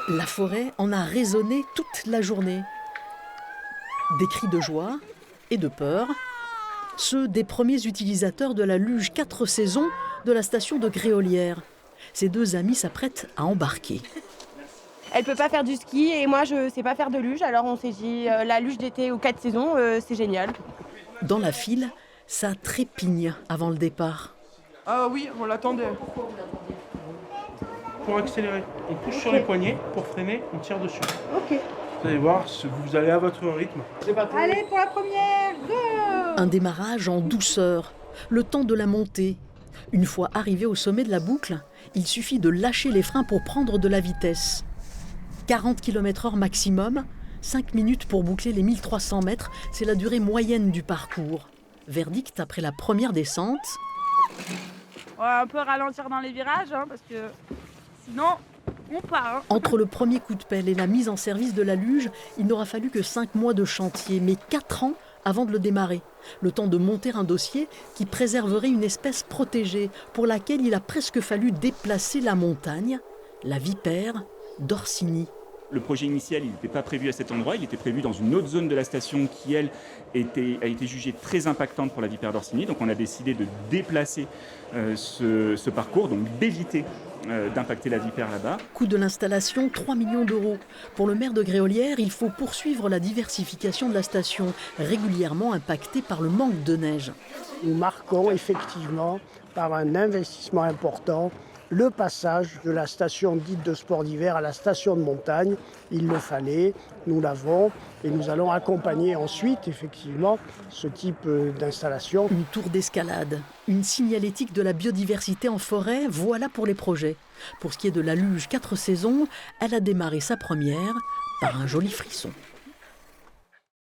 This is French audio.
La forêt en a résonné toute la journée. Des cris de joie et de peur, ceux des premiers utilisateurs de la luge 4 saisons de la station de Gréolières. Ces deux amis s'apprêtent à embarquer. Elle peut pas faire du ski et moi je sais pas faire de luge, alors on s'est dit la luge d'été aux 4 saisons, c'est génial. Dans la file, ça trépigne avant le départ. Ah oui, on l'attendait. Pour accélérer, on pousse sur les poignets, pour freiner, on tire dessus. Ok. Vous allez voir, vous allez à votre rythme. Allez pour la première, go! Un démarrage en douceur, le temps de la montée. Une fois arrivé au sommet de la boucle, il suffit de lâcher les freins pour prendre de la vitesse. 40 km/h maximum, 5 minutes pour boucler les 1300 mètres, c'est la durée moyenne du parcours. Verdict après la première descente. On va un peu ralentir dans les virages, parce que sinon on part. Entre le premier coup de pelle et la mise en service de la luge, il n'aura fallu que 5 mois de chantier, mais 4 ans avant de le démarrer. Le temps de monter un dossier qui préserverait une espèce protégée, pour laquelle il a presque fallu déplacer la montagne, la vipère d'Orsini. Le projet initial, il n'était pas prévu à cet endroit, il était prévu dans une autre zone de la station qui, elle, a été jugée très impactante pour la vipère d'Orsini. Donc on a décidé de déplacer ce parcours, donc d'éviter d'impacter la vipère là-bas. Coût de l'installation, 3 millions d'euros. Pour le maire de Gréolières, il faut poursuivre la diversification de la station, régulièrement impactée par le manque de neige. Nous marquons effectivement par un investissement important le passage de la station dite de sport d'hiver à la station de montagne. Il le fallait, nous l'avons et nous allons accompagner ensuite effectivement ce type d'installation. Une tour d'escalade, une signalétique de la biodiversité en forêt, voilà pour les projets. Pour ce qui est de la luge 4 saisons, elle a démarré sa première par un joli frisson.